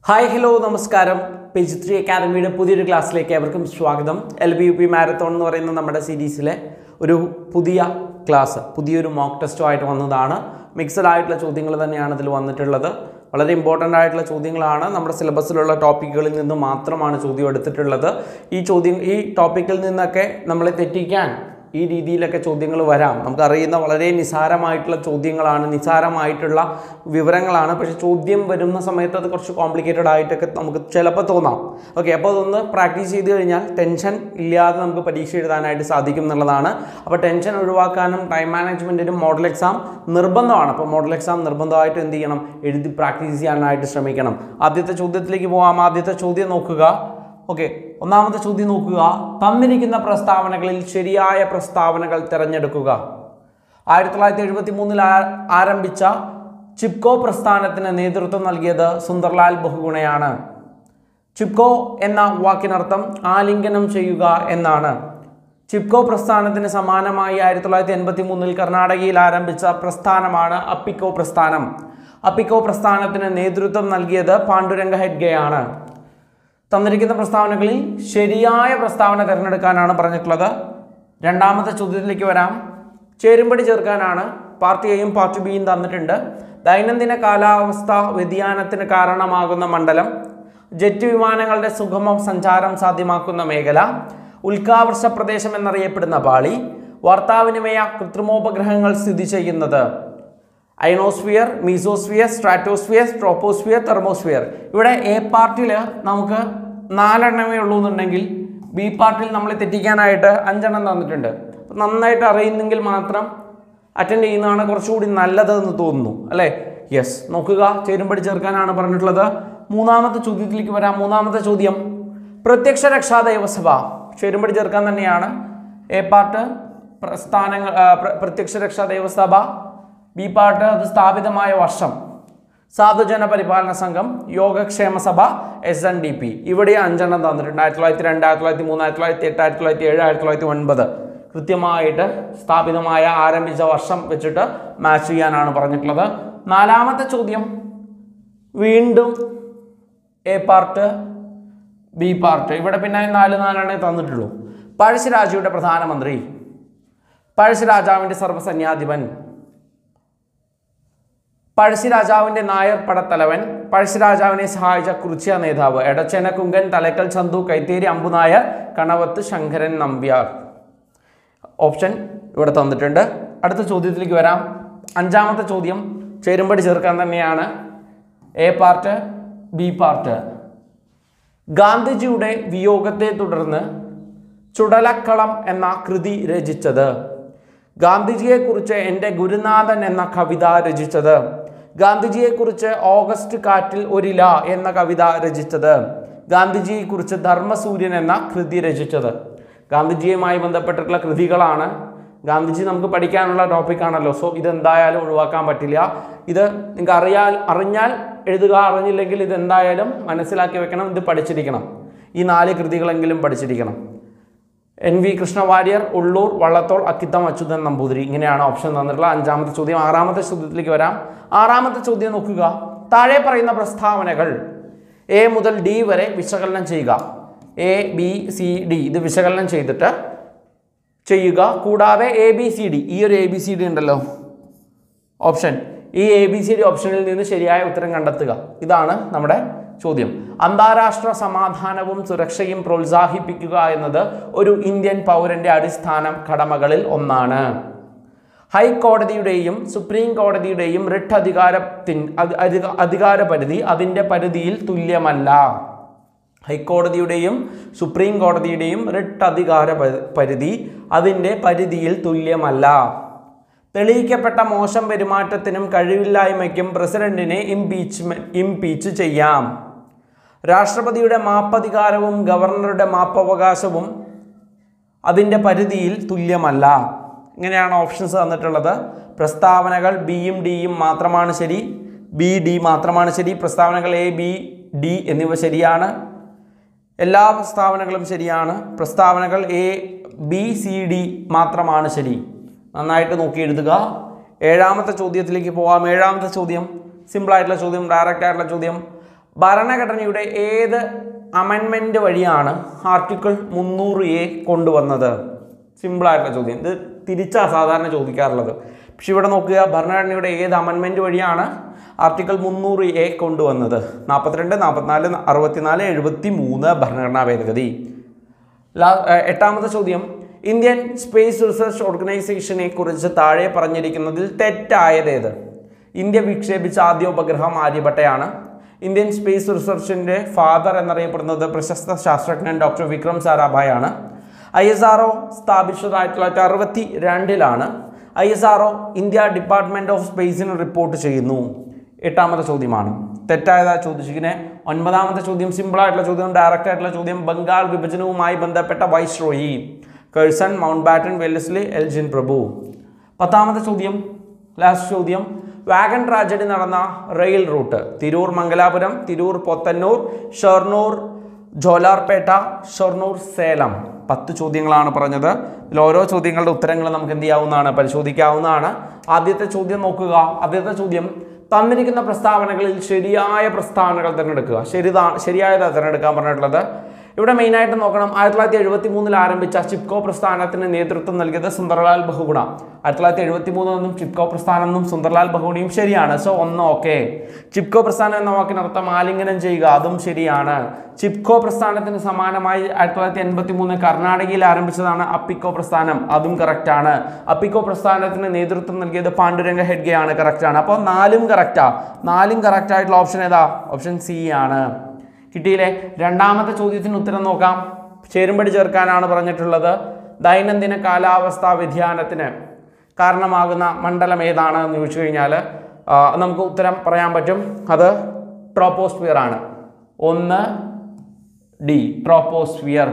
Hi hello നമസ്കാരം. Page 3 അക്കാദമിയുടെ പുതിയൊരു ക്ലാസ്സിലേക്ക് ഏവർക്കും സ്വാഗതം. LBUP മാരത്തോൺ എന്ന് പറയുന്ന നമ്മുടെ സീരീസിലെ ഒരു പുതിയ ക്ലാസ്, പുതിയൊരു മോക്ക് ടെസ്റ്റുമായിട്ട് വന്നതാണ്. മിക്സഡ് ആയിട്ടുള്ള ചോദ്യങ്ങൾ തന്നെയാണ് ഇതിൽ വന്നിട്ടുള്ളത്. വളരെ ഇമ്പോർട്ടൻ്റ് ആയിട്ടുള്ള ചോദ്യങ്ങളാണ്. നമ്മുടെ സിലബസിലുള്ള ടോപ്പിക്കുകളിൽ നിന്ന് മാത്രമാണ് ചോദ്യം എടുത്തിട്ടുള്ളത്. ഈ ടോപ്പിക്കിൽ നിന്നൊക്കെ നമ്മളെ തെറ്റിക്കാൻ ഈ രീതിയിലൊക്കെ ചോദ്യങ്ങൾ വരാം. നമുക്കറിയുന്ന വളരെ നിസ്സാരമായിട്ടുള്ള ചോദ്യങ്ങളാണ്, നിസ്സാരമായിട്ടുള്ള വിവരങ്ങളാണ്. പക്ഷേ ചോദ്യം വരുന്ന സമയത്ത് അത് കുറച്ച് കോംപ്ലിക്കേറ്റഡ് ആയിട്ടൊക്കെ നമുക്ക് ചിലപ്പോൾ തോന്നാം. ഓക്കെ, അപ്പോൾ അതൊന്ന് പ്രാക്ടീസ് ചെയ്ത് കഴിഞ്ഞാൽ ടെൻഷൻ ഇല്ലാതെ നമുക്ക് പരീക്ഷ എഴുതാനായിട്ട് സാധിക്കും എന്നുള്ളതാണ്. അപ്പോൾ ടെൻഷൻ ഒഴിവാക്കാനും ടൈം മാനേജ്മെൻറ്റിനും മോഡൽ എക്സാം നിർബന്ധമാണ്. അപ്പോൾ മോഡൽ എക്സാം നിർബന്ധമായിട്ട് എന്ത് ചെയ്യണം? എഴുതി പ്രാക്ടീസ് ചെയ്യാനായിട്ട് ശ്രമിക്കണം. ആദ്യത്തെ ചോദ്യത്തിലേക്ക് പോകാം. ആദ്യത്തെ ചോദ്യം നോക്കുക. ഓക്കെ, ഒന്നാമത്തെ ചോദ്യം നോക്കുക. തന്നിരിക്കുന്ന പ്രസ്താവനകളിൽ ശരിയായ പ്രസ്താവനകൾ തിരഞ്ഞെടുക്കുക. 1973 ആരംഭിച്ച ചിപ്കോ പ്രസ്ഥാനത്തിന് നേതൃത്വം നൽകിയത് സുന്ദർലാൽ ബഹുഗുണയാണ്. ചിപ്കോ എന്ന വാക്കിനർത്ഥം ആലിംഗനം ചെയ്യുക എന്നാണ്. ചിപ്കോ പ്രസ്ഥാനത്തിന് സമാനമായി 1983 കർണാടകയിൽ ആരംഭിച്ച പ്രസ്ഥാനമാണ് അപ്പിക്കോ പ്രസ്ഥാനം. അപ്പിക്കോ പ്രസ്ഥാനത്തിന് നേതൃത്വം നൽകിയത് പാണ്ഡുരംഗ ഹെഗ്ഡെയാണ്. തന്നിരിക്കുന്ന പ്രസ്താവനകളിൽ ശരിയായ പ്രസ്താവന തിരഞ്ഞെടുക്കാനാണ് പറഞ്ഞിട്ടുള്ളത്. രണ്ടാമത്തെ ചോദ്യത്തിലേക്ക് വരാം. ചേരുംപടി ചേർക്കാനാണ്. പാർട്ട് എയും പാർട്ട് ബിയും തന്നിട്ടുണ്ട്. ദൈനംദിന കാലാവസ്ഥ വ്യതിയാനത്തിന് കാരണമാകുന്ന മണ്ഡലം, ജെറ്റ് വിമാനങ്ങളുടെ സുഗമ സഞ്ചാരം സാധ്യമാക്കുന്ന മേഖല, ഉൽക്കാവർഷ പ്രദേശം എന്നറിയപ്പെടുന്ന പാളി, വാർത്താവിനിമയ കൃത്രിമോപഗ്രഹങ്ങൾ സ്ഥിതി ചെയ്യുന്നത്. Ionosphere, mesosphere, stratosphere, troposphere, thermosphere. ഇവിടെ എ പാർട്ടിൽ നമുക്ക് 4 എണ്ണമേ ഉള്ളൂ എന്നുണ്ടെങ്കിൽ ബി പാർട്ടിൽ നമ്മൾ തെറ്റിക്കാനായിട്ട് 5 എണ്ണം തന്നിട്ടുണ്ട്. നന്നായിട്ട് അറിയുന്നെങ്കിൽ മാത്രം അറ്റൻഡ് ചെയ്യുന്നതാണ് കുറച്ചുകൂടി നല്ലതെന്ന് തോന്നുന്നു, അല്ലേ? യെസ്, നോക്കുക. ചേരുംപടി ചേർക്കാനാണ് പറഞ്ഞിട്ടുള്ളത്. മൂന്നാമത്തെ ചോദ്യത്തിലേക്ക് വരാം. മൂന്നാമത്തെ ചോദ്യം, പ്രത്യക്ഷ രക്ഷാ ദൈവസഭ. ചേരുംപടി ചേർക്കാൻ തന്നെയാണ്. എ പാർട്ട് പ്രസ്ഥാനങ്ങൾ, പ്രത്യക്ഷ രക്ഷാ ദൈവസഭ. ബി പാർട്ട് അത് സ്ഥാപിതമായ വർഷം, സാധുജന പരിപാലന സംഘം, യോഗക്ഷേമ സഭ, SNDP. ഇവിടെ 5 എണ്ണം തന്നിട്ടുണ്ട്. 1902, 1903, 1908, 1907, 1909 കൃത്യമായിട്ട് സ്ഥാപിതമായ ആരംഭിച്ച വർഷം വെച്ചിട്ട് മാച്ച് ചെയ്യാനാണ് പറഞ്ഞിട്ടുള്ളത്. നാലാമത്തെ ചോദ്യം വീണ്ടും എ പാർട്ട് ബി പാർട്ട്. ഇവിടെ പിന്നെ 4 തന്നിട്ടുള്ളൂ. പഴശ്ശിരാജയുടെ പ്രധാനമന്ത്രി, പഴശ്ശിരാജാവിൻ്റെ സർവ്വസൈന്യാധിപൻ, പഴശ്ശിരാജാവിൻ്റെ നായർ പടത്തലവൻ, പഴശ്ശിരാജാവിനെ സഹായിച്ച കുറിച്യ നേതാവ്. എടച്ചേന കുങ്കൻ, തലക്കൽ ചന്തു, കൈത്തേരി അമ്പുനായർ, കണവത്ത് ശങ്കരൻ നമ്പ്യാർ. ഓപ്ഷൻ ഇവിടെ തന്നിട്ടുണ്ട്. അടുത്ത ചോദ്യത്തിലേക്ക് വരാം. അഞ്ചാമത്തെ ചോദ്യം ചേരുംപടി ചേർക്കാൻ തന്നെയാണ്. A part B part. ഗാന്ധിജിയുടെ വിയോഗത്തെ തുടർന്ന് ചുടലക്കളം എന്ന കൃതി രചിച്ചത്. ഗാന്ധിജിയെക്കുറിച്ച് എൻ്റെ ഗുരുനാഥൻ എന്ന കവിത രചിച്ചത്. ഗാന്ധിജിയെക്കുറിച്ച് ഓഗസ്റ്റ് കാറ്റിൽ ഒരില എന്ന കവിത രചിച്ചത്. ഗാന്ധിജിയെക്കുറിച്ച് ധർമ്മസൂര്യൻ എന്ന കൃതി രചിച്ചത്. ഗാന്ധിജിയുമായി ബന്ധപ്പെട്ടിട്ടുള്ള കൃതികളാണ്. ഗാന്ധിജി നമുക്ക് പഠിക്കാനുള്ള ടോപ്പിക്കാണല്ലോ. സോ ഇതെന്തായാലും ഒഴിവാക്കാൻ പറ്റില്ല. ഇത് നിങ്ങൾക്ക് അറിഞ്ഞാൽ എഴുതുക, അറിഞ്ഞില്ലെങ്കിൽ ഇതെന്തായാലും മനസ്സിലാക്കി വെക്കണം. ഇത് പഠിച്ചിരിക്കണം. ഈ 4 കൃതികളെങ്കിലും പഠിച്ചിരിക്കണം. NV കൃഷ്ണവാര്യർ, ഉള്ളൂർ, വള്ളത്തോൾ, അക്കിത്തം അച്യുതൻ നമ്പൂതിരി. ഇങ്ങനെയാണ് ഓപ്ഷൻ തന്നിട്ടുള്ള 5ാമത്തെ ചോദ്യം. 6ാമത്തെ ചോദ്യത്തിലേക്ക് വരാം. 6ാമത്തെ ചോദ്യം നോക്കുക. താഴെ പറയുന്ന പ്രസ്താവനകൾ A മുതൽ D വരെ വിശകലനം ചെയ്യുക. ABCD ഇത് വിശകലനം ചെയ്തിട്ട് ചെയ്യുക. കൂടാതെ ABCD, ഈ ഒരു ABCD ഉണ്ടല്ലോ ഓപ്ഷൻ, ഈ ABCD ഓപ്ഷനിൽ നിന്ന് ശരിയായ ഉത്തരം കണ്ടെത്തുക. ഇതാണ് നമ്മുടെ ചോദ്യം. അന്താരാഷ്ട്ര സമാധാനവും സുരക്ഷയും പ്രോത്സാഹിപ്പിക്കുക എന്നത് ഒരു ഇന്ത്യൻ പൗരന്റെ അടിസ്ഥാന കടമകളിൽ ഒന്നാണ്. ഹൈക്കോടതിയുടെയും സുപ്രീം കോടതിയുടെയും റിട്ട് അധികാരപരിധി അതിൻ്റെ പരിധിയിൽ തുല്യമല്ല. ഹൈക്കോടതിയുടെയും സുപ്രീം കോടതിയുടെയും റിട്ട് അധികാര പരിധി അതിൻ്റെ പരിധിയിൽ തുല്യമല്ല. തെളിയിക്കപ്പെട്ട മോശം പെരുമാറ്റത്തിനും കഴിവില്ലായ്മയ്ക്കും പ്രസിഡന്റിനെ ഇംപീച്ച് ചെയ്യാം. രാഷ്ട്രപതിയുടെ മാപ്പധികാരവും ഗവർണറുടെ മാപ്പവകാശവും അതിൻ്റെ പരിധിയിൽ തുല്യമല്ല. ഇങ്ങനെയാണ് ഓപ്ഷൻസ് തന്നിട്ടുള്ളത്. പ്രസ്താവനകൾ ബിയും ഡിയും മാത്രമാണ് ശരി. ബി ഡി മാത്രമാണ് ശരി. പ്രസ്താവനകൾ A, B, D എന്നിവ ശരിയാണ്. എല്ലാ പ്രസ്താവനകളും ശരിയാണ്. പ്രസ്താവനകൾ A, B, C, D മാത്രമാണ് ശരി. നന്നായിട്ട് നോക്കി എഴുതുക. 7ാമത്തെ ചോദ്യത്തിലേക്ക് പോകാം. 7ാമത്തെ ചോദ്യം സിമ്പിളായിട്ടുള്ള ചോദ്യം, ഡയറക്റ്റ് ആയിട്ടുള്ള ചോദ്യം. ഭരണഘടനയുടെ ഏത് അമെൻമെൻറ്റ് വഴിയാണ് ആർട്ടിക്കിൾ 300A കൊണ്ടുവന്നത്? സിമ്പിളായിട്ടുള്ള ചോദ്യം. ഇത് തിരിച്ചാണ് സാധാരണ ചോദിക്കാറുള്ളത്. പക്ഷെ ഇവിടെ നോക്കുക, ഭരണഘടനയുടെ ഏത് അമെൻമെൻറ്റ് വഴിയാണ് ആർട്ടിക്കിൾ 300A കൊണ്ടുവന്നത്? 42, 44, 64, 73 ഭരണഘടനാ ഭേദഗതി. എട്ടാമത്തെ ചോദ്യം, ഇന്ത്യൻ സ്പേസ് റിസർച്ച് ഓർഗനൈസേഷനെ കുറിച്ച് താഴെ പറഞ്ഞിരിക്കുന്നതിൽ തെറ്റായതേത്? ഇന്ത്യ വിക്ഷേപിച്ച ആദ്യ ഉപഗ്രഹം ആര്യഭട്ടയാണ്. ഇന്ത്യൻ സ്പേസ് റിസർച്ചിൻ്റെ ഫാദർ എന്നറിയപ്പെടുന്നത് പ്രശസ്ത ശാസ്ത്രജ്ഞൻ ഡോക്ടർ വിക്രം സാരാഭായാണ്. ISRO സ്ഥാപിച്ചത് 1962 ISRO ഇന്ത്യ ഡിപ്പാർട്ട്മെൻറ്റ് ഓഫ് സ്പേസിന് റിപ്പോർട്ട് ചെയ്യുന്നു. എട്ടാമത്തെ ചോദ്യമാണ്. തെറ്റായതാ ചോദിച്ചിരിക്കുന്നത്. ഒൻപതാമത്തെ ചോദ്യം സിമ്പിളായിട്ടുള്ള ചോദ്യം, ഡയറക്റ്റ് ആയിട്ടുള്ള ചോദ്യം. ബംഗാൾ വിഭജനവുമായി ബന്ധപ്പെട്ട viceroy Curzon, Mountbatten, Wellesley, Elgin പ്രഭു. പത്താമത്തെ ചോദ്യം, ലാസ്റ്റ് ചോദ്യം, വാഗൺ ട്രാജഡി നടന്ന റെയിൽ റൂട്ട്? തിരൂർ മംഗലാപുരം, തിരൂർ പോത്തന്നൂർ, ഷൊർണൂർ ജോലാർപേട്ട, ഷൊർണൂർ സേലം. 10 ചോദ്യങ്ങളാണ് പറഞ്ഞത്. ഇതിൽ ഓരോ ചോദ്യങ്ങളുടെ ഉത്തരങ്ങൾ നമുക്ക് എന്ത് ചെയ്യാവുന്നതാണ്? പരിശോധിക്കാവുന്നതാണ്. ആദ്യത്തെ ചോദ്യം നോക്കുക. ആദ്യത്തെ ചോദ്യം, തന്നിരിക്കുന്ന പ്രസ്താവനകളിൽ ശരിയായ പ്രസ്താവനകൾ തിരഞ്ഞെടുക്കുക. ശരിയായതാണ് തിരഞ്ഞെടുക്കാൻ പറഞ്ഞിട്ടുള്ളത്. ഇവിടെ മെയിനായിട്ട് നോക്കണം, 1973 ആരംഭിച്ച ചിപ്കോ പ്രസ്ഥാനത്തിന് നേതൃത്വം നൽകിയത് സുന്ദർലാൽ ബഹുഗുണ. 1973 എന്നും ചിപ്കോ പ്രസ്ഥാനം എന്നും സുന്ദർലാൽ ബഹുഗുണയും ശരിയാണ്. So 1 okay. ചിപ്കോ പ്രസ്ഥാനം എന്ന വാക്കിനർത്ഥം ആലിംഗനം ചെയ്യുക, അതും ശരിയാണ്. ചിപ്കോ പ്രസ്ഥാനത്തിന് സമാനമായി 1983 കർണാടകയിൽ ആരംഭിച്ചതാണ് അപ്പിക്കോ പ്രസ്ഥാനം, അതും കറക്റ്റാണ്. അപ്പിക്കോ പ്രസ്ഥാനത്തിന് നേതൃത്വം നൽകിയത് പാണ്ഡുരംഗ ഹെഡ്ഗെയാണ്, കറക്റ്റാണ്. അപ്പോൾ 4ഉം കറക്റ്റാ. 4ഉം കറക്റ്റായിട്ടുള്ള ഓപ്ഷൻ ഏതാ? ഓപ്ഷൻ സി ആണ്. കിട്ടിയില്ലേ? രണ്ടാമത്തെ ചോദ്യത്തിന് ഉത്തരം നോക്കാം. ചേരുംപടി ചേർക്കാനാണ് പറഞ്ഞിട്ടുള്ളത്. ദൈനംദിന കാലാവസ്ഥാ വ്യതിയാനത്തിന് കാരണമാകുന്ന മണ്ഡലം ഏതാണ് എന്ന് ചോദിച്ചു കഴിഞ്ഞാൽ നമുക്ക് ഉത്തരം പറയാൻ പറ്റും. അത് ട്രോപ്പോസ്ഫിയർ ആണ്. 1D troposphere.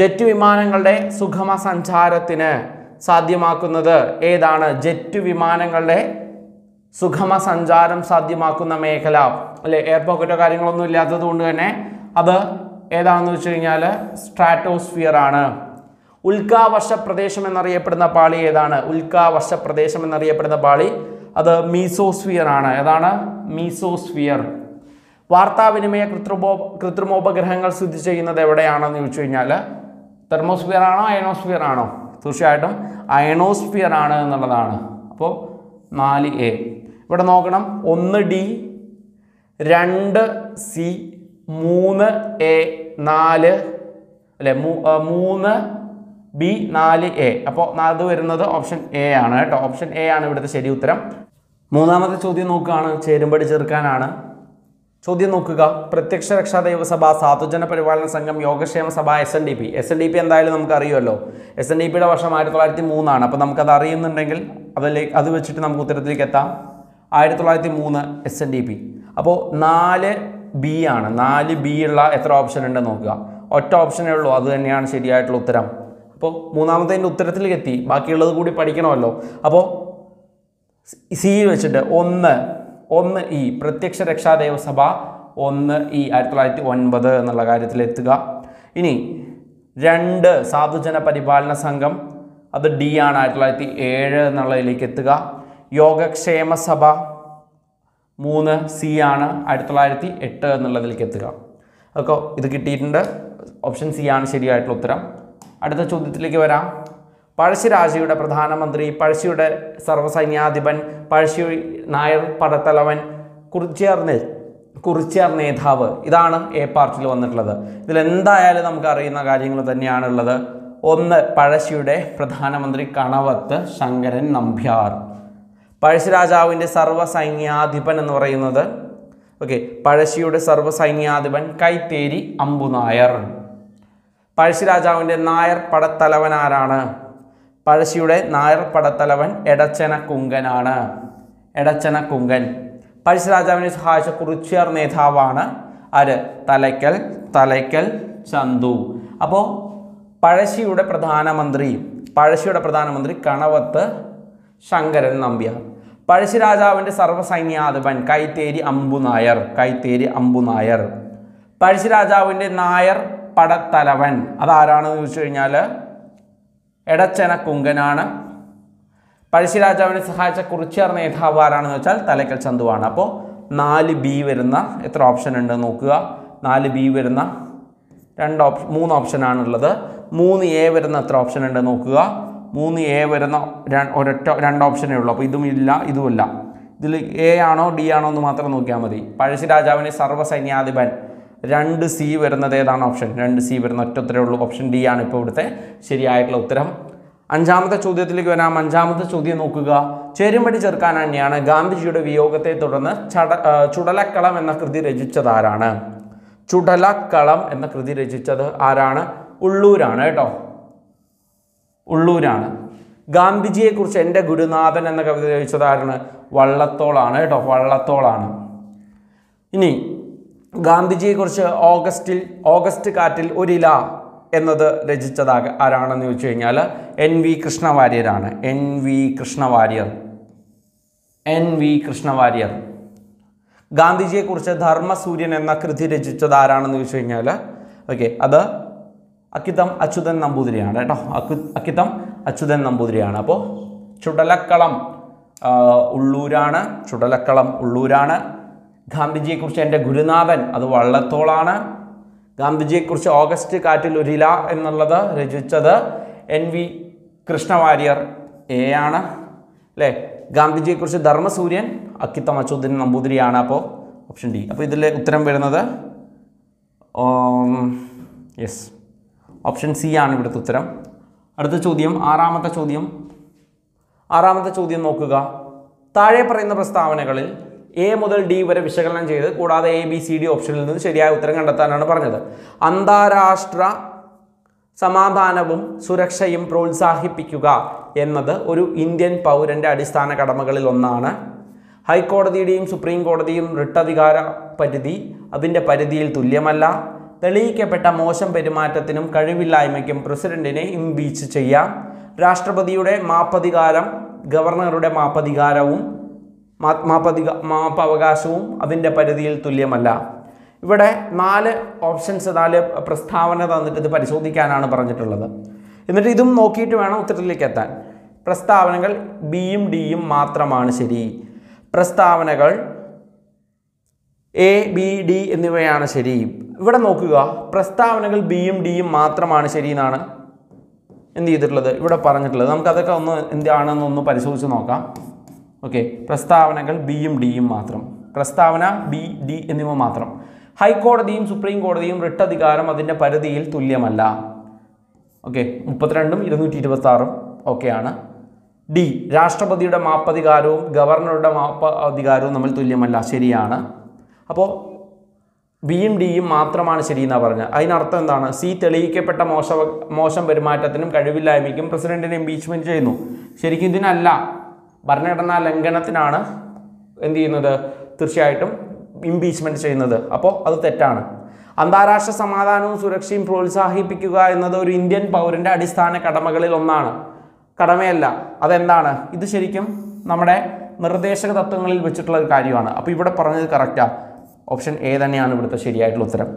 ജെറ്റ് വിമാനങ്ങളുടെ സുഗമ സഞ്ചാരത്തിന് സാധ്യമാക്കുന്നത് ഏതാണ്? ജെറ്റ് വിമാനങ്ങളുടെ സുഗമ സഞ്ചാരം സാധ്യമാക്കുന്ന മേഖല അല്ലെ, എയർ പോക്കറ്റോ കാര്യങ്ങളൊന്നും ഇല്ലാത്തത് കൊണ്ട് തന്നെ അത് ഏതാണെന്ന് വെച്ച് കഴിഞ്ഞാൽ സ്ട്രാറ്റോസ്ഫിയർ ആണ്. ഉൽക്കാവർഷ പ്രദേശം എന്നറിയപ്പെടുന്ന പാളി ഏതാണ്? ഉൽക്കാവർഷ പ്രദേശം എന്നറിയപ്പെടുന്ന പാളി അത് മീസോസ്ഫിയർ ആണ്. ഏതാണ്? മീസോസ്ഫിയർ. വാർത്താവിനിമയ കൃത്രിമോപഗ്രഹങ്ങൾ സ്ഥിതി ചെയ്യുന്നത് എവിടെയാണെന്ന് ചോദിച്ചു കഴിഞ്ഞാൽ തെർമോസ്ഫിയർ ആണോ അയണോസ്ഫിയർ ആണോ? തീർച്ചയായിട്ടും അയണോസ്ഫിയർ ആണ് എന്നുള്ളതാണ്. അപ്പോൾ 4A. ഇവിടെ നോക്കണം, 1D, 2C, 3A, 4 അല്ലെ 3B, 4A. അപ്പോൾ അത് വരുന്നത് ഓപ്ഷൻ A ആണ് കേട്ടോ. ഓപ്ഷൻ A ആണ് ഇവിടുത്തെ ശരി ഉത്തരം. മൂന്നാമത്തെ ചോദ്യം നോക്കുകയാണ്, ചേരുംപടി ചേർക്കാനാണ്. ചോദ്യം നോക്കുക. പ്രത്യക്ഷ രക്ഷാ ദൈവസഭ, സാധുജന പരിപാലന സംഘം, യോഗക്ഷേമ സഭ, SNDP. SNDP എന്തായാലും നമുക്ക് അറിയുമല്ലോ. SNDPയുടെ വർഷം 1903 അപ്പോൾ നമുക്കത് അറിയുന്നുണ്ടെങ്കിൽ അത് വെച്ചിട്ട് നമുക്ക് ഉത്തരത്തിലേക്ക് എത്താം. 1903 SNDP. അപ്പോൾ 4B ആണ്. 4B ഉള്ള എത്ര ഓപ്ഷൻ ഉണ്ട് നോക്കുക. ഒറ്റ ഓപ്ഷനേ ഉള്ളൂ, അത് തന്നെയാണ് ശരിയായിട്ടുള്ള ഉത്തരം. അപ്പോൾ മൂന്നാമത്തെ ഉത്തരത്തിലേക്ക് എത്തി. ബാക്കിയുള്ളത് കൂടി പഠിക്കണമല്ലോ. അപ്പോൾ സി വെച്ചിട്ട് 1E പ്രത്യക്ഷ രക്ഷാ ദേവസഭ 1E 1909 എന്നുള്ള കാര്യത്തിൽ എത്തുക. ഇനി 2 സാധുജന പരിപാലന സംഘം, അത് D ആണ്, 1907 എന്നുള്ളതിലേക്ക് എത്തുക. യോഗക്ഷേമ സഭ 3C ആണ്, 1908 എന്നുള്ളതിലേക്ക് എത്തുക. അപ്പോൾ ഇത് കിട്ടിയിട്ടുണ്ട്. ഓപ്ഷൻ സി ആണ് ശരിയായിട്ടുള്ള ഉത്തരം. അടുത്ത ചോദ്യത്തിലേക്ക് വരാം. പഴശ്ശിരാജയുടെ പ്രധാനമന്ത്രി, പഴശ്ശിയുടെ സർവ്വസൈന്യാധിപൻ, പഴശ്ശി നായർ പടത്തലവൻ, കുറിച്യർ നേതാവ്, ഇതാണ് A പാർട്ടിൽ വന്നിട്ടുള്ളത്. ഇതിലെന്തായാലും നമുക്ക് അറിയുന്ന കാര്യങ്ങൾ തന്നെയാണുള്ളത്. 1 പഴശ്ശിയുടെ പ്രധാനമന്ത്രി കണവത്ത് ശങ്കരൻ നമ്പ്യാർ. പഴശ്ശിരാജാവിൻ്റെ സർവ്വസൈന്യാധിപൻ എന്ന് പറയുന്നത് പഴശ്ശിയുടെ സർവ്വസൈന്യാധിപൻ കൈത്തേരി അമ്പുനായർ. പഴശ്ശിരാജാവിൻ്റെ നായർ പടത്തലവൻ ആരാണ്? പഴശ്ശിയുടെ നായർ പടത്തലവൻ എടച്ചന കുങ്കനാണ്. എടച്ചന കുങ്കൻ. പഴശ്ശിരാജാവിനെ സഹായിച്ച കുറിച്യർ നേതാവാണ് ആര്? തലയ്ക്കൽ ചന്തു. അപ്പോൾ പഴശ്ശിയുടെ പ്രധാനമന്ത്രി കണവത്ത് ശങ്കരൻ നമ്പ്യാർ. പഴശ്ശിരാജാവിൻ്റെ സർവ്വസൈന്യാധിപൻ കൈത്തേരി അമ്പുനായർ. പഴശ്ശിരാജാവിൻ്റെ നായർ പടത്തലവൻ അതാരാണെന്ന് ചോദിച്ചു കഴിഞ്ഞാൽ എടച്ചന കുങ്കനാണ്. പഴശ്ശിരാജാവിനെ സഹായിച്ച കുറിച്യർ നേതാവ് ആരാണെന്ന് വെച്ചാൽ തലയ്ക്കൽ ചന്തുവാണ്. അപ്പോൾ 4B വരുന്ന എത്ര ഓപ്ഷൻ ഉണ്ട് നോക്കുക. 4B വരുന്ന 3 ഓപ്ഷനാണുള്ളത്. 3A വരുന്ന എത്ര ഓപ്ഷൻ ഉണ്ട് നോക്കുക. 3A വരുന്ന ഒരൊറ്റ 2 ഓപ്ഷനേ ഉള്ളൂ. അപ്പോൾ ഇതും ഇല്ല, ഇതുമില്ല. ഇതിൽ A ആണോ D ആണോ എന്ന് മാത്രം നോക്കിയാൽ മതി. പഴശ്ശിരാജാവിന് സർവ്വസൈന്യാധിപൻ 2C വരുന്നത് ഏതാണ് ഓപ്ഷൻ? 2C വരുന്ന ഒറ്റ ഉത്തരവേ ഉള്ളൂ. ഓപ്ഷൻ D ആണ് ഇപ്പോൾ ഇവിടുത്തെ ശരിയായിട്ടുള്ള ഉത്തരം. 5ാമത്തെ ചോദ്യത്തിലേക്ക് വരാം. 5ാമത്തെ ചോദ്യം നോക്കുക. ചേരുംപടി ചെറുക്കാനാണിയാണ് ഗാന്ധിജിയുടെ വിയോഗത്തെ തുടർന്ന് ചുടലക്കളം എന്ന കൃതി രചിച്ചത് ആരാണ്? ചുടലക്കളം എന്ന കൃതി രചിച്ചത് ആരാണ്? ഉള്ളൂരാണ് കേട്ടോ, ഉള്ളൂരാണ്. ഗാന്ധിജിയെക്കുറിച്ച് എൻ്റെ ഗുരുനാഥൻ എന്ന കവിത രചിച്ചത് ആരാണ്? വള്ളത്തോളാണ് കേട്ടോ, വള്ളത്തോളാണ്. ഇനി ഗാന്ധിജിയെക്കുറിച്ച് ഓഗസ്റ്റ് കാറ്റിൽ ഒരില എന്നത് രചിച്ചത് ആരാണെന്ന് ചോദിച്ചു കഴിഞ്ഞാൽ NV കൃഷ്ണവാര്യരാണ്. NV കൃഷ്ണവാര്യർ. ഗാന്ധിജിയെക്കുറിച്ച് ധർമ്മസൂര്യൻ എന്ന കൃതി രചിച്ചത് ആരാണെന്ന് ചോദിച്ചു കഴിഞ്ഞാൽ അത് അക്കിത്തം അച്യുതൻ നമ്പൂതിരിയാണ് കേട്ടോ, അക്കിത്തം അച്യുതൻ നമ്പൂതിരിയാണ്. അപ്പോൾ ചുടലക്കളം ഉള്ളൂരാണ്, ഉള്ളൂരാണ്. ഗാന്ധിജിയെക്കുറിച്ച് എൻ്റെ ഗുരുനാഥൻ അത് വള്ളത്തോളാണ്. ഗാന്ധിജിയെക്കുറിച്ച് ഓഗസ്റ്റ് കാറ്റിൽ ഒരില എന്നുള്ളത് രചിച്ചത് NV കൃഷ്ണവാര്യർ A ആണ് അല്ലേ. ഗാന്ധിജിയെക്കുറിച്ച് ധർമ്മസൂര്യൻ അക്കിത്തം അച്യുതൻ നമ്പൂതിരിയാണ്. അപ്പോൾ ഓപ്ഷൻ D. അപ്പോൾ ഇതിൽ ഉത്തരം വരുന്നത് യെസ് ഓപ്ഷൻ C ആണ് ഇവിടുത്തെ ഉത്തരം. അടുത്ത ചോദ്യം, 6ാമത്തെ ചോദ്യം നോക്കുക. താഴെ പറയുന്ന പ്രസ്താവനകളിൽ A മുതൽ D വരെ വിശകലനം ചെയ്ത് കൂടാതെ ABCD ഓപ്ഷനിൽ നിന്ന് ശരിയായ ഉത്തരം കണ്ടെത്താനാണ് പറഞ്ഞത്. അന്താരാഷ്ട്ര സമാധാനവും സുരക്ഷയും പ്രോത്സാഹിപ്പിക്കുക എന്നത് ഒരു ഇന്ത്യൻ പൗരൻ്റെ അടിസ്ഥാന കടമകളിൽ ഒന്നാണ്. ഹൈക്കോടതിയുടെയും സുപ്രീം കോടതിയും റിട്ടധികാര പരിധി അതിൻ്റെ പരിധിയിൽ തുല്യമല്ല. തെളിയിക്കപ്പെട്ട മോശം പെരുമാറ്റത്തിനും കഴിവില്ലായ്മയ്ക്കും പ്രസിഡന്റിനെ ഇംപീച്ച് ചെയ്യാം. രാഷ്ട്രപതിയുടെ മാപ്പധികാരം ഗവർണറുടെ മാപ്പവകാശവും അതിൻ്റെ പരിധിയിൽ തുല്യമല്ല. ഇവിടെ 4 ഓപ്ഷൻസ് 4 പ്രസ്താവന തന്നിട്ട് ഇത് പരിശോധിക്കാനാണ് പറഞ്ഞിട്ടുള്ളത്. എന്നിട്ട് ഇതും നോക്കിയിട്ട് വേണം ഉത്തരത്തിലേക്ക് എത്താൻ. പ്രസ്താവനകൾ Bയും Dയും മാത്രമാണ് ശരി. പ്രസ്താവനകൾ A, B, D എന്നിവയാണ് ശരി. ഇവിടെ നോക്കുക, പ്രസ്താവനകൾ Bയും Dയും മാത്രമാണ് ശരി എന്നാണ് എന്ത് ചെയ്തിട്ടുള്ളത് ഇവിടെ പറഞ്ഞിട്ടുള്ളത്. നമുക്കതൊക്കെ എന്താണെന്നൊന്ന് പരിശോധിച്ച് നോക്കാം. ഓക്കെ, പ്രസ്താവനകൾ Bയും Dയും മാത്രം, പ്രസ്താവന B, D എന്നിവ മാത്രം. ഹൈക്കോടതിയും സുപ്രീം കോടതിയും റിട്ടധികാരം അതിൻ്റെ പരിധിയിൽ തുല്യമല്ല. ഓക്കെ, 32ഉം 226ഉം ഓക്കെയാണ്. D, രാഷ്ട്രപതിയുടെ മാപ്പധികാരവും ഗവർണറുടെ മാപ്പധികാരവും തമ്മിൽ തുല്യമല്ല, ശരിയാണ്. അപ്പോൾ Bയും Dയും മാത്രമാണ് ശരിയെന്നാണ് പറഞ്ഞത്. അതിനർത്ഥം എന്താണ്? C, തെളിയിക്കപ്പെട്ട മോശം പെരുമാറ്റത്തിനും കഴിവില്ലായ്മയ്ക്കും പ്രസിഡന്റിനെ ഇംപീച്ച്മെന്റ് ചെയ്യുന്നു. ശരിക്കും ഇതിനല്ല, ഭരണഘടനാ ലംഘനത്തിനാണ് എന്ത് ചെയ്യുന്നത്? തീർച്ചയായിട്ടും ഇംപീച്ച്മെന്റ് ചെയ്യുന്നത്. അപ്പോൾ അത് തെറ്റാണ്. അന്താരാഷ്ട്ര സമാധാനവും സുരക്ഷയും പ്രോത്സാഹിപ്പിക്കുക എന്നത് ഒരു ഇന്ത്യൻ പൗരൻ്റെ അടിസ്ഥാന കടമകളിൽ ഒന്നാണ്. കടമയല്ല, അതെന്താണ്? ഇത് ശരിക്കും നമ്മുടെ നിർദ്ദേശക തത്വങ്ങളിൽ വെച്ചിട്ടുള്ള ഒരു കാര്യമാണ്. അപ്പോൾ ഇവിടെ പറഞ്ഞത് കറക്റ്റാണ്. ഓപ്ഷൻ A തന്നെയാണ് ഇവിടുത്തെ ശരിയായിട്ടുള്ള ഉത്തരം.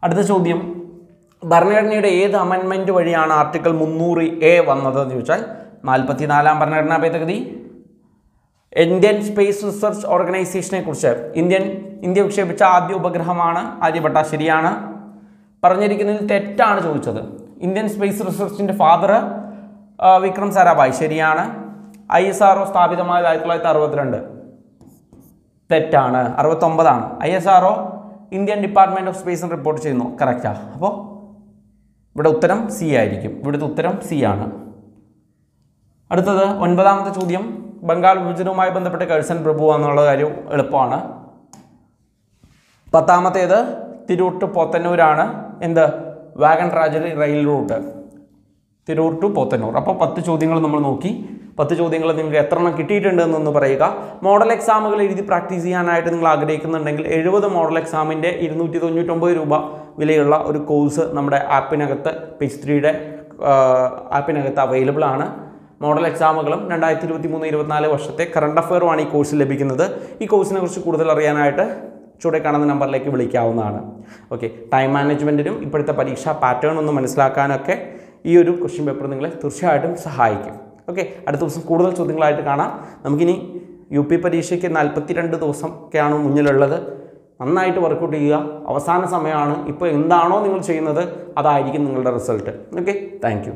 അടുത്ത ചോദ്യം, ഭരണഘടനയുടെ ഏത് അമെൻമെൻറ്റ് വഴിയാണ് ആർട്ടിക്കിൾ 300A വന്നതെന്ന് ചോദിച്ചാൽ 44ാം ഭരണഘടനാ ഭേദഗതി. ഇന്ത്യൻ സ്പേസ് റിസർച്ച് ഓർഗനൈസേഷനെ കുറിച്ച് ഇന്ത്യ വിക്ഷേപിച്ച ആദ്യ ഉപഗ്രഹമാണ് ആര്യഭട്ട, ശരിയാണ്. പറഞ്ഞിരിക്കുന്നതിൽ തെറ്റാണ് ചോദിച്ചത്. ഇന്ത്യൻ സ്പേസ് റിസർച്ചിൻ്റെ ഫാദർ വിക്രം സാരാഭായ്, ശരിയാണ്. ISRO സ്ഥാപിതമായത് 1962, തെറ്റാണ്. 69ആണ്. ISRO Indian department of space report ചെയ്യുന്നു, കറക്റ്റാണ്. അപ്പോൾ ഇവിടെ ഉത്തരം C ആയിരിക്കും. ഇവിടുത്തെ ഉത്തരം C ആണ്. അടുത്തത് 9ാമത്തെ ചോദ്യം, ബംഗാൾ വിഭജനവുമായി ബന്ധപ്പെട്ട് കഴ്സൺ പ്രഭു എന്നുള്ള കാര്യം എളുപ്പമാണ്. 10ാമത്തേത് തിരൂർ ടു പോത്തന്നൂരാണ്. എന്ത്? Wagon tragedy rail route Tirur to Pothanur. അപ്പോൾ 10 ചോദ്യങ്ങൾ നമ്മൾ നോക്കി. 10 ചോദ്യങ്ങൾ നിങ്ങൾക്ക് എത്ര എണ്ണം കിട്ടിയിട്ടുണ്ട് എന്നൊന്ന് പറയുക. മോഡൽ എക്സാമുകൾ എഴുതി പ്രാക്ടീസ് ചെയ്യാനായിട്ട് നിങ്ങൾ ആഗ്രഹിക്കുന്നുണ്ടെങ്കിൽ 70 മോഡൽ എക്സാമിൻ്റെ 299 രൂപ വിലയുള്ള ഒരു കോഴ്സ് നമ്മുടെ ആപ്പിനകത്ത് പേജ് 3യുടെ ആപ്പിനകത്ത് അവൈലബിൾ ആണ്. മോഡൽ എക്സാമുകളും 2023-24 വർഷത്തെ കറണ്ട് അഫെയറുമാണ് ഈ കോഴ്സിൽ ലഭിക്കുന്നത്. ഈ കോഴ്സിനെ കുറിച്ച് കൂടുതൽ അറിയാനായിട്ട് ചുവടെ കാണുന്ന നമ്പറിലേക്ക് വിളിക്കാവുന്നതാണ്. ഓക്കെ, ടൈം മാനേജ്മെൻറ്റിനും ഇപ്പോഴത്തെ പരീക്ഷാ പാറ്റേൺ ഒന്ന് മനസ്സിലാക്കാനൊക്കെ ഈ ഒരു ക്വസ്റ്റ്യൻ പേപ്പർ നിങ്ങളെ തീർച്ചയായിട്ടും സഹായിക്കും. ഓക്കെ, അടുത്ത ദിവസം കൂടുതൽ ചോദ്യങ്ങളായിട്ട് കാണാം. നമുക്കിനി UP പരീക്ഷയ്ക്ക് 42 ദിവസമൊക്കെയാണ് മുന്നിലുള്ളത്. നന്നായിട്ട് വർക്കൗട്ട് ചെയ്യുക. അവസാന സമയമാണ്. ഇപ്പോൾ എന്താണോ നിങ്ങൾ ചെയ്യുന്നത് അതായിരിക്കും നിങ്ങളുടെ റിസൾട്ട്. Okay, thank you.